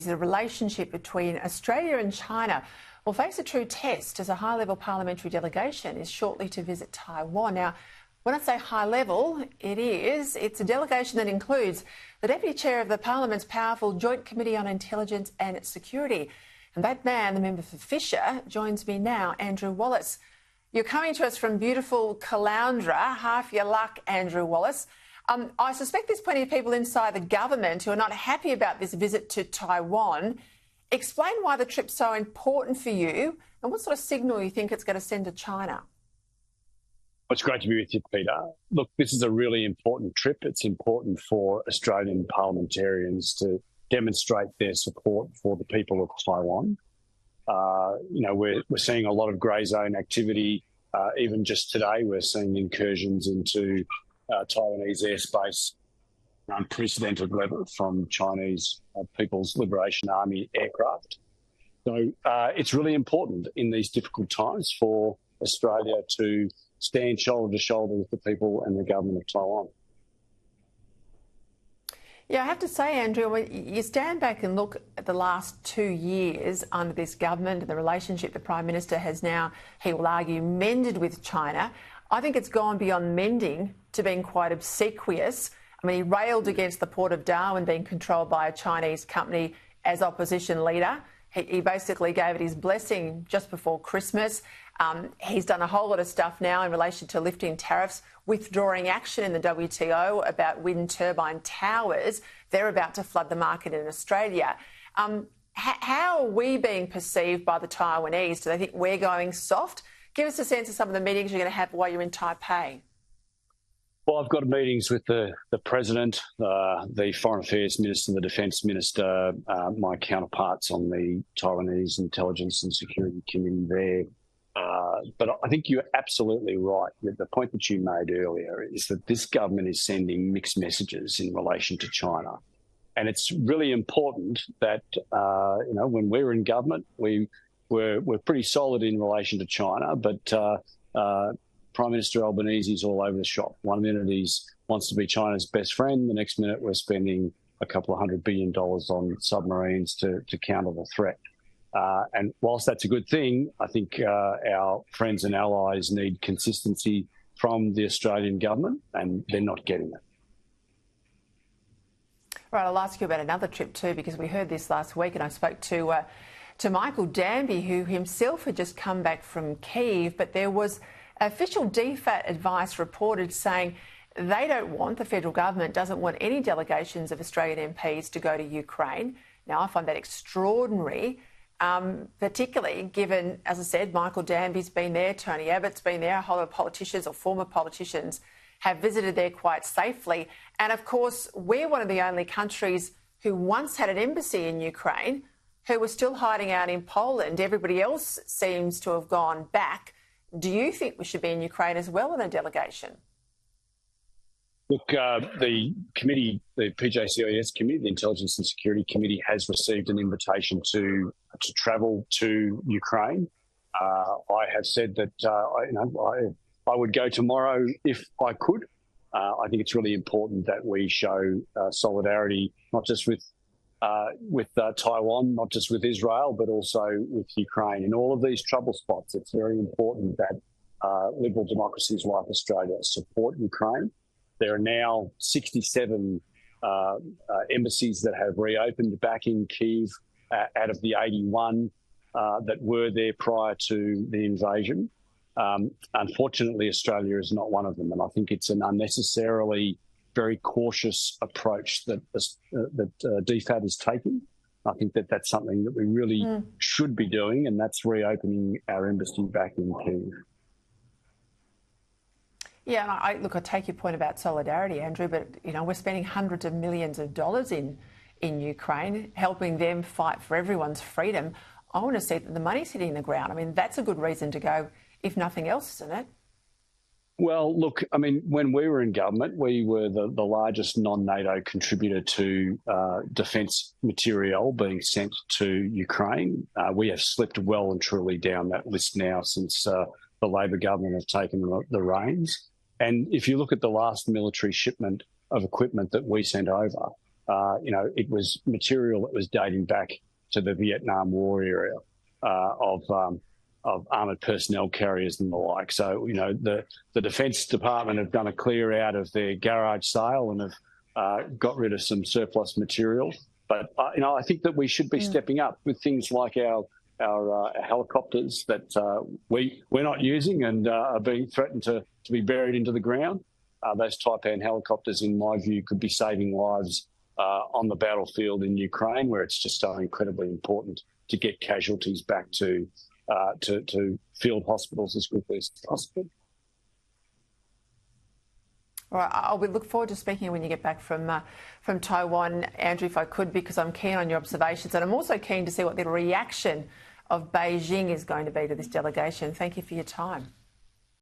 The relationship between Australia and China will face a true test as a high-level parliamentary delegation is shortly to visit Taiwan. Now, when I say high level, it's a delegation that includes the Deputy Chair of the Parliament's powerful Joint Committee on Intelligence and Security. And that man, the member for Fisher, joins me now, Andrew Wallace. You're coming to us from beautiful Caloundra. Half your luck, Andrew Wallace. I suspect there's plenty of people inside the government who are not happy about this visit to Taiwan. Explain why the trip's so important for you and what sort of signal you think it's going to send to China. It's great to be with you, Peter. Look, this is a really important trip. It's important for Australian parliamentarians to demonstrate their support for the people of Taiwan. We're seeing a lot of grey zone activity. Even just today, we're seeing incursions into Taiwanese airspace, unprecedented level from Chinese People's Liberation Army aircraft. So it's really important in these difficult times for Australia to stand shoulder to shoulder with the people and the government of Taiwan. Yeah, I have to say, Andrew, when you stand back and look at the last 2 years under this government and the relationship the Prime Minister has now, he will argue, mended with China, I think it's gone beyond mending to being quite obsequious. I mean, he railed against the Port of Darwin being controlled by a Chinese company as opposition leader. He basically gave it his blessing just before Christmas. He's done a whole lot of stuff now in relation to lifting tariffs, withdrawing action in the WTO about wind turbine towers. They're about to flood the market in Australia. How are we being perceived by the Taiwanese? Do they think we're going soft? Give us a sense of some of the meetings you're going to have while you're in Taipei. Well, I've got meetings with the President, the Foreign Affairs Minister, the Defence Minister, my counterparts on the Taiwanese Intelligence and Security Committee there. But I think you're absolutely right. The point that you made earlier is that this government is sending mixed messages in relation to China. And it's really important that, when we're in government, we're pretty solid in relation to China, but Prime Minister Albanese is all over the shop. 1 minute he wants to be China's best friend. The next minute we're spending a couple of $100 billion on submarines to counter the threat. And whilst that's a good thing, I think our friends and allies need consistency from the Australian government, and they're not getting it. Right, I'll ask you about another trip too, because we heard this last week, and I spoke to Michael Danby, who himself had just come back from Kyiv, but there was official DFAT advice reported saying they don't want, the federal government doesn't want any delegations of Australian MPs to go to Ukraine. Now, I find that extraordinary, particularly given, as I said, Michael Danby's been there, Tony Abbott's been there, a whole lot of politicians or former politicians have visited there quite safely. And of course, we're one of the only countries who once had an embassy in Ukraine who was still hiding out in Poland. Everybody else seems to have gone back. Do you think we should be in Ukraine as well in a delegation? Look, the committee, the PJCIS committee, the Intelligence and Security Committee, has received an invitation to travel to Ukraine. I have said that I would go tomorrow if I could. I think it's really important that we show solidarity, not just with Taiwan, not just with Israel, but also with Ukraine. In all of these trouble spots, it's very important that liberal democracies like Australia support Ukraine. There are now 67 embassies that have reopened back in Kyiv out of the 81 that were there prior to the invasion. Unfortunately, Australia is not one of them, and I think it's an unnecessarily very cautious approach that DFAT is taking. I think that that's something that we really should be doing, and that's reopening our embassy back in Kyiv. Yeah, and I take your point about solidarity, Andrew, but, we're spending hundreds of millions of dollars in Ukraine, helping them fight for everyone's freedom. I want to see that the money's hitting the ground. I mean, that's a good reason to go, if nothing else, isn't it? Well, look, I mean, when we were in government, we were the largest non-NATO contributor to defence material being sent to Ukraine. We have slipped well and truly down that list now since the Labor government have taken the reins. And if you look at the last military shipment of equipment that we sent over, it was material that was dating back to the Vietnam War era of armoured personnel carriers and the like. So, the Defence Department have done a clear out of their garage sale and have got rid of some surplus material. But, I think that we should be stepping up with things like our helicopters that we're not using and are being threatened to be buried into the ground. Those Taiwan helicopters, in my view, could be saving lives on the battlefield in Ukraine, where it's just so incredibly important to get casualties back to field hospitals as quickly as possible. All right, I would look forward to speaking when you get back from Taiwan, Andrew, if I could, because I'm keen on your observations, and I'm also keen to see what the reaction of Beijing is going to be to this delegation. Thank you for your time.